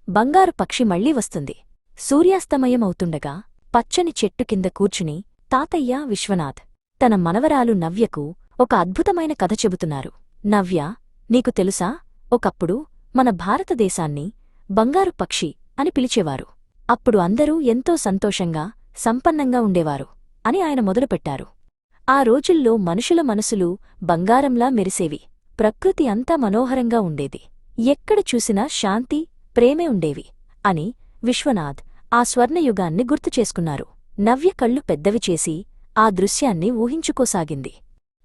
బంగారు పక్షి మళ్లీ వస్తుంది. సూర్యాస్తమయమవుతుండగా పచ్చని చెట్టు కింద కూర్చుని తాతయ్య విశ్వనాథ్ తన మనవరాలు నవ్యకు ఒక అద్భుతమైన కథ చెబుతున్నారు. నవ్య, నీకు తెలుసా, ఒకప్పుడు మన భారతదేశాన్ని బంగారు పక్షి అని పిలిచేవారు. అప్పుడు అందరూ ఎంతో సంతోషంగా సంపన్నంగా ఉండేవారు అని ఆయన మొదలుపెట్టారు. ఆ రోజుల్లో మనుషుల మనసులు బంగారంలా మెరిసేవి. ప్రకృతి అంతా మనోహరంగా ఉండేది. ఎక్కడ చూసినా శాంతి, ప్రేమే ఉండేవి అని విశ్వనాథ్ ఆ స్వర్ణయుగాన్ని గుర్తుచేసుకున్నారు. నవ్య కళ్ళు పెద్దవి చేసి ఆ దృశ్యాన్ని ఊహించుకోసాగింది.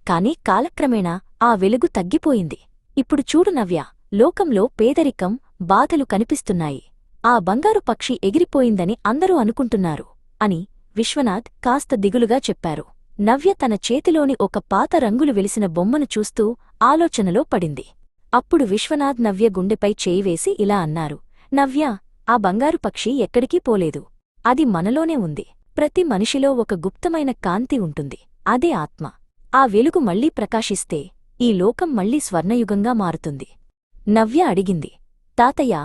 కాని కాలక్రమేణా ఆ వెలుగు తగ్గిపోయింది. ఇప్పుడు చూడు నవ్య, లోకంలో పేదరికం, బాధలు కనిపిస్తున్నాయి. ఆ బంగారు పక్షి ఎగిరిపోయిందని అందరూ అనుకుంటున్నారు అని విశ్వనాథ్ కాస్త దిగులుగా చెప్పారు. నవ్య తన చేతిలోని ఒక పాత రంగులు వెలిసిన బొమ్మను చూస్తూ ఆలోచనలో పడింది. అప్పుడు విశ్వనాథ్ నవ్య గుండెపై చేయివేసి ఇలా అన్నారు. నవ్య, ఆ బంగారు పక్షి ఎక్కడికీ పోలేదు. అది మనలోనే ఉంది. ప్రతి మనిషిలో ఒక గుప్తమైన కాంతి ఉంటుంది. అదే ఆత్మ. ఆ వెలుగు మళ్లీ ప్రకాశిస్తే ఈ లోకం మళ్లీ స్వర్ణయుగంగా మారుతుంది. నవ్య అడిగింది. తాతయ్య,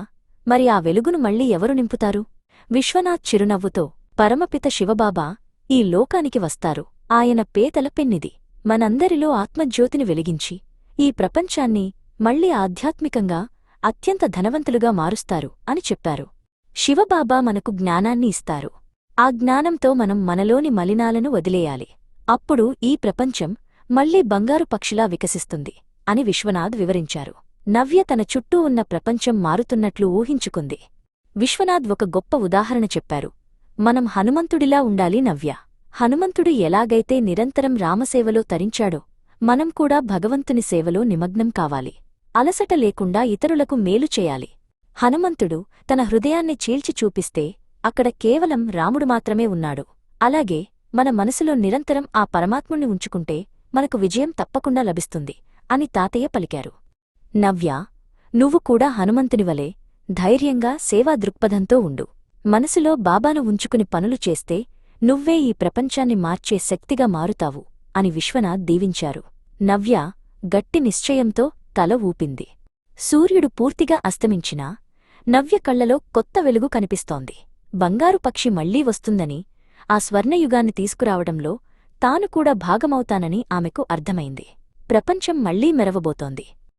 మరి ఆ వెలుగును మళ్లీ ఎవరు నింపుతారు? విశ్వనాథ్ చిరునవ్వుతో, పరమపిత శివబాబా ఈ లోకానికి వస్తారు. ఆయన పేదల పెన్నిది. మనందరిలో ఆత్మజ్యోతిని వెలిగించి ఈ ప్రపంచాన్ని మళ్లీ ఆధ్యాత్మికంగా అత్యంత ధనవంతులుగా మారుస్తారు అని చెప్పారు. శివబాబా మనకు జ్ఞానాన్ని ఇస్తారు. ఆ జ్ఞానంతో మనం మనలోని మలినాలను వదిలేయాలి. అప్పుడు ఈ ప్రపంచం మళ్లీ బంగారు పక్షిలా వికసిస్తుంది అని విశ్వనాథ్ వివరించారు. నవ్య తన చుట్టూ ఉన్న ప్రపంచం మారుతున్నట్లు ఊహించుకుంది. విశ్వనాథ్ ఒక గొప్ప ఉదాహరణ చెప్పారు. మనం హనుమంతుడిలా ఉండాలి నవ్య. హనుమంతుడు ఎలాగైతే నిరంతరం రామసేవలో తరించాడో మనం కూడా భగవంతుని సేవలో నిమగ్నం కావాలి. అలసట లేకుండా ఇతరులకు మేలు చేయాలి. హనుమంతుడు తన హృదయాన్ని చీల్చి చూపిస్తే అక్కడ కేవలం రాముడు మాత్రమే ఉన్నాడు. అలాగే మన మనసులో నిరంతరం ఆ పరమాత్ముణ్ణి ఉంచుకుంటే మనకు విజయం తప్పకుండా లభిస్తుంది అని తాతయ్య పలికారు. నవ్య, నువ్వు కూడా హనుమంతునివలే ధైర్యంగా సేవా దృక్పథంతో ఉండు. మనసులో బాబాను ఉంచుకుని పనులు చేస్తే నువ్వే ఈ ప్రపంచాన్ని మార్చే శక్తిగా మారుతావు అని విశ్వనాథ్ దీవించారు. నవ్య గట్టి నిశ్చయంతో తల ఊపింది. సూర్యుడు పూర్తిగా అస్తమించినా నవ్య కళ్లలో కొత్త వెలుగు కనిపిస్తోంది. బంగారు పక్షి మళ్లీ వస్తుందని, ఆ స్వర్ణయుగాన్ని తీసుకురావడంలో తాను కూడా భాగమవుతానని ఆమెకు అర్థమైంది. ప్రపంచం మళ్లీ మెరవబోతోంది.